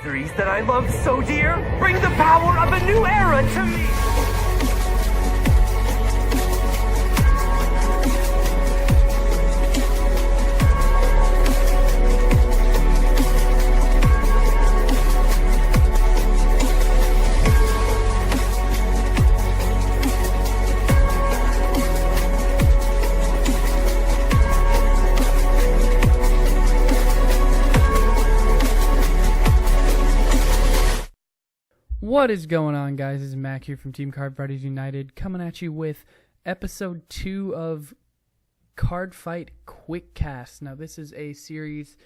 victories that I love so dear bring the power of a new era to me. What is going on, guys? This is Mac here from Team Cardfighters United, coming at you with episode 2 of Cardfight QuickCast. Now, this is a series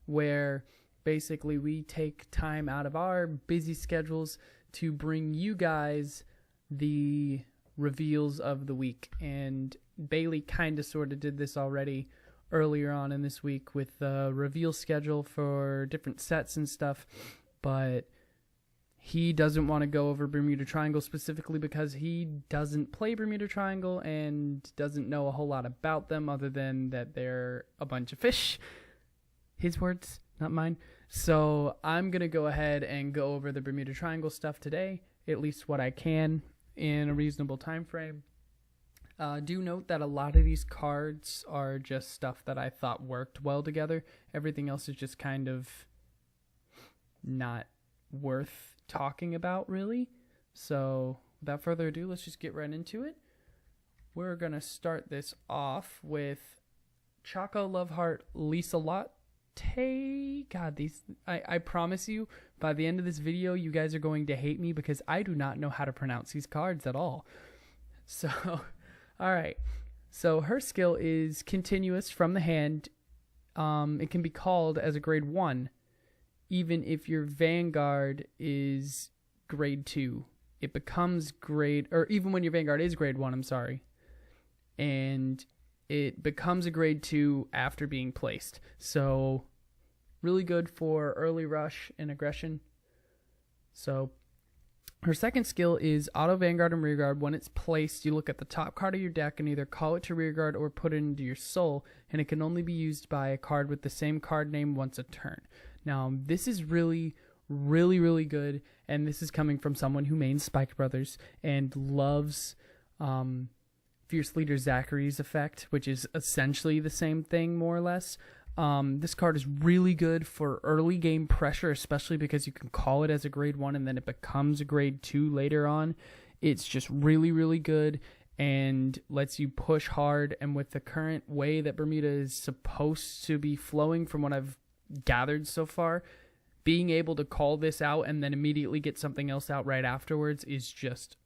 where basically we take time out of our busy schedules to bring you guys the reveals of the week. And Bailey kind of sort of did this already earlier on in this week with the reveal schedule for different sets and stuff, but he doesn't want to go over Bermuda Triangle specifically because he doesn't play Bermuda Triangle and doesn't know a whole lot about them other than that they're a bunch of fish. His words, not mine. So I'm going to go ahead and go over the Bermuda Triangle stuff today, at least what I can in a reasonable time frame. Do note that a lot of these cards are just stuff that I thought worked well together. Everything else is just kind of not worth talking about, really. So without further ado, let's just get right into it. We're gonna start this off with Choco Love Heart Lisa Latte. God, these I promise you by the end of this video you guys are going to hate me because I do not know how to pronounce these cards at all. So alright, so her skill is continuous from the hand. It can be called as a grade 1 even if your Vanguard is grade 2. It becomes grade, or even when your Vanguard is grade 1, I'm sorry. And it becomes a grade 2 after being placed. So, really good for early rush and aggression. So, her second skill is Auto Vanguard and Rearguard. When it's placed, you look at the top card of your deck and either call it to Rearguard or put it into your soul, and it can only be used by a card with the same card name once a turn. Now, this is really good, and this is coming from someone who mains Spike Brothers and loves Fierce Leader Zachary's effect, which is essentially the same thing, more or less. This card is really good for early game pressure, especially because you can call it as a grade 1 and then it becomes a grade 2 later on. It's just really good and lets you push hard, and with the current way that Bermuda is supposed to be flowing from what I've gathered so far, being able to call this out and then immediately get something else out right afterwards is just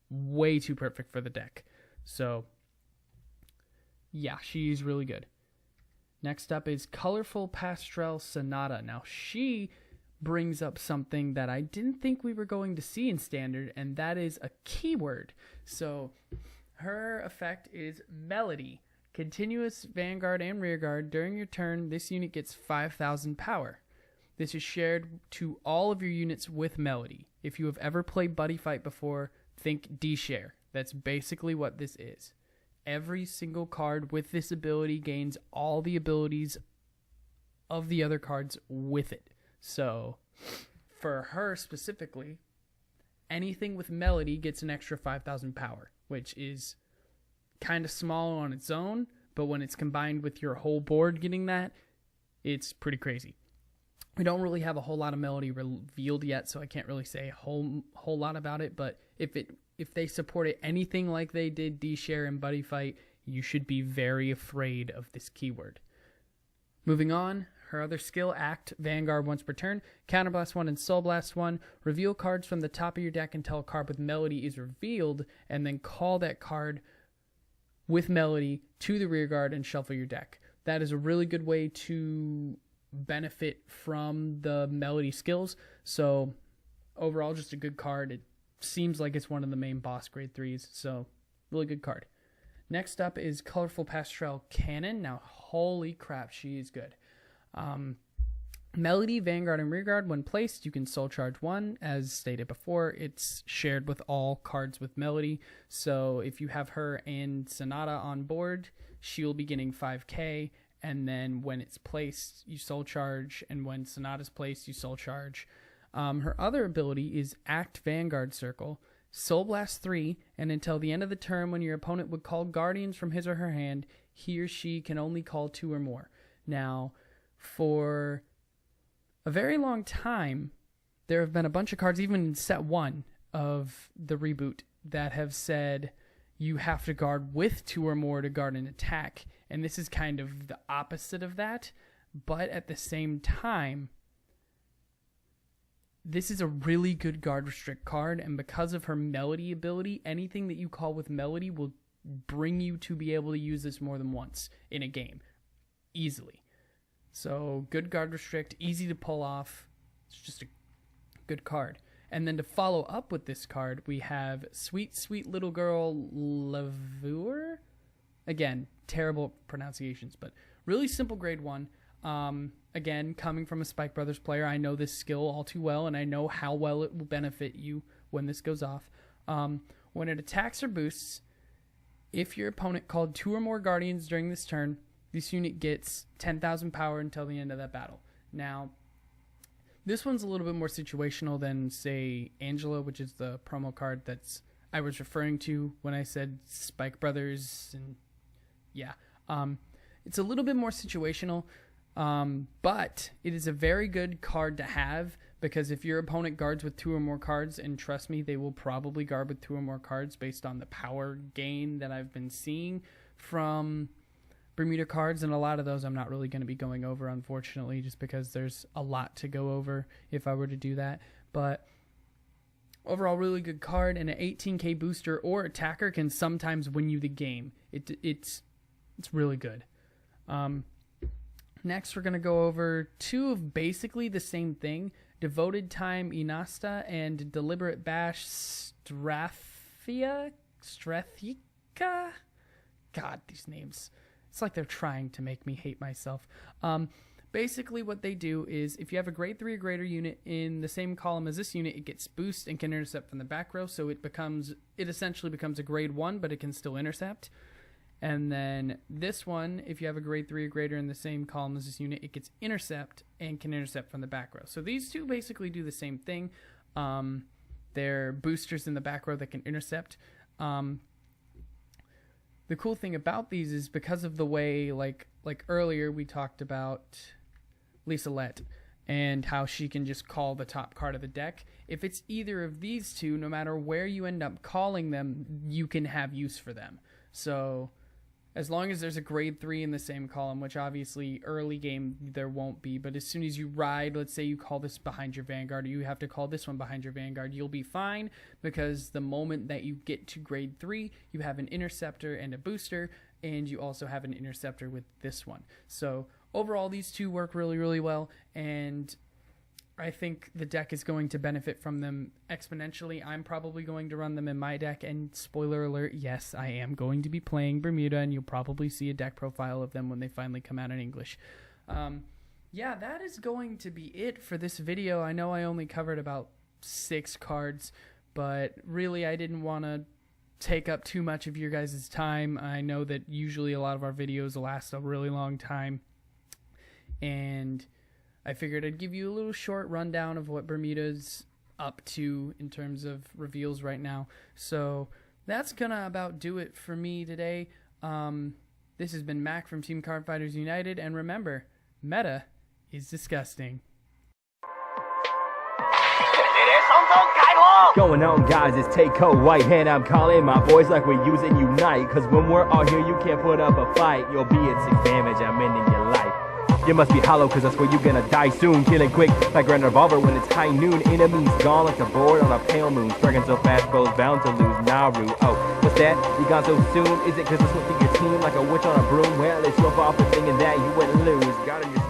way too perfect for the deck. So yeah, she's really good. Next up is Colorful Pastel Sonata. Now she brings up something that I didn't think we were going to see in Standard, and that is a keyword. So her effect is Melody. Continuous Vanguard and Rearguard. During your turn, this unit gets 5,000 power. This is shared to all of your units with Melody. If you have ever played Buddy Fight before, think D-Share. That's basically what this is. Every single card with this ability gains all the abilities of the other cards with it. So, for her specifically, anything with Melody gets an extra 5,000 power, which is kind of small on its own, but when it's combined with your whole board getting that, it's pretty crazy. We don't really have a whole lot of Melody revealed yet, so I can't really say a whole lot about it, but if they support it anything like they did D-Share and Buddy Fight, you should be very afraid of this keyword. Moving on, her other skill, Act Vanguard once per turn, Counterblast 1 and Soul Blast 1, reveal cards from the top of your deck until a card with Melody is revealed, and then call that card with Melody to the Rearguard and shuffle your deck. That is a really good way to benefit from the Melody skills. So overall, just a good card. It seems like it's one of the main boss grade 3s, so really good card. Next up is Colorful Pastel Cannon. Now, holy crap, she is good. Melody, Vanguard, and Rearguard. When placed, you can soul charge 1. As stated before, it's shared with all cards with Melody. So if you have her and Sonata on board, she'll be getting 5k, and then when it's placed, you soul charge, and when Sonata's placed, you soul charge. Her other ability is Act Vanguard Circle, Soul Blast 3, and until the end of the turn when your opponent would call Guardians from his or her hand, he or she can only call 2 or more. Now, for a very long time, there have been a bunch of cards, even in set 1 of the reboot, that have said you have to guard with 2 or more to guard an attack, and this is kind of the opposite of that, but at the same time, this is a really good guard restrict card, and because of her melody ability, anything that you call with melody will bring you to be able to use this more than once in a game, easily. So good guard restrict, easy to pull off. It's just a good card. And then to follow up with this card, we have Sweet Sweet Little Girl Lavure. Again, terrible pronunciations, but really simple grade 1. Again, coming from a Spike Brothers player, I know this skill all too well, and I know how well it will benefit you when this goes off. When it attacks or boosts, if your opponent called 2 or more Guardians during this turn, this unit gets 10,000 power until the end of that battle. Now, this one's a little bit more situational than, say, Angela, which is the promo card that's I was referring to when I said Spike Brothers, and yeah. It's a little bit more situational, but it is a very good card to have, because if your opponent guards with 2 or more cards, and trust me, they will probably guard with 2 or more cards based on the power gain that I've been seeing from Bermuda cards, and a lot of those I'm not really going to be going over, unfortunately, just because there's a lot to go over if I were to do that. But overall, really good card, and an 18k booster or attacker can sometimes win you the game. It's really good. Next, we're going to go over 2 of basically the same thing: Devoted Time Inasta and Deliberate Bash Strathika. God, these names. It's like they're trying to make me hate myself. Basically, what they do is if you have a grade 3 or greater unit in the same column as this unit, it gets boost and can intercept from the back row. So it essentially becomes a grade 1, but it can still intercept. And then this one, if you have a grade 3 or greater in the same column as this unit, it gets intercept and can intercept from the back row. So these 2 basically do the same thing. They're boosters in the back row that can intercept. The cool thing about these is because of the way, like earlier we talked about Lisa Lett and how she can just call the top card of the deck. If it's either of these 2, no matter where you end up calling them, you can have use for them. So as long as there's a grade 3 in the same column, which obviously early game there won't be, but as soon as you ride, let's say you call this behind your Vanguard, or you have to call this one behind your Vanguard, you'll be fine, because the moment that you get to grade 3, you have an interceptor and a booster, and you also have an interceptor with this one. So overall, these 2 work really, really well, and I think the deck is going to benefit from them exponentially. I'm probably going to run them in my deck, and spoiler alert, yes, I am going to be playing Bermuda, and you'll probably see a deck profile of them when they finally come out in English. Yeah, that is going to be it for this video. I know I only covered about 6 cards, but really I didn't want to take up too much of your guys' time. I know that usually a lot of our videos will last a really long time, and I figured I'd give you a little short rundown of what Bermuda's up to in terms of reveals right now. So that's gonna about do it for me today. This has been Mac from Team Cardfighters United, and remember, meta is disgusting. Going on, guys, it's Takeo White Hand. I'm calling my boys like we're using Unite, cause when we're all here you can't put up a fight. You'll be at 6 damage, I'm ending your life. You must be hollow, cause that's where you're gonna die soon. Killing quick like Grand Revolver when it's high noon. Enemies gone like the board on a pale moon. Striking so fast, bro's bound to lose. Naru, oh, what's that? You gone so soon? Is it cause it's looking your team like a witch on a broom? Well, it's your fault for thinking that you wouldn't lose. Got on your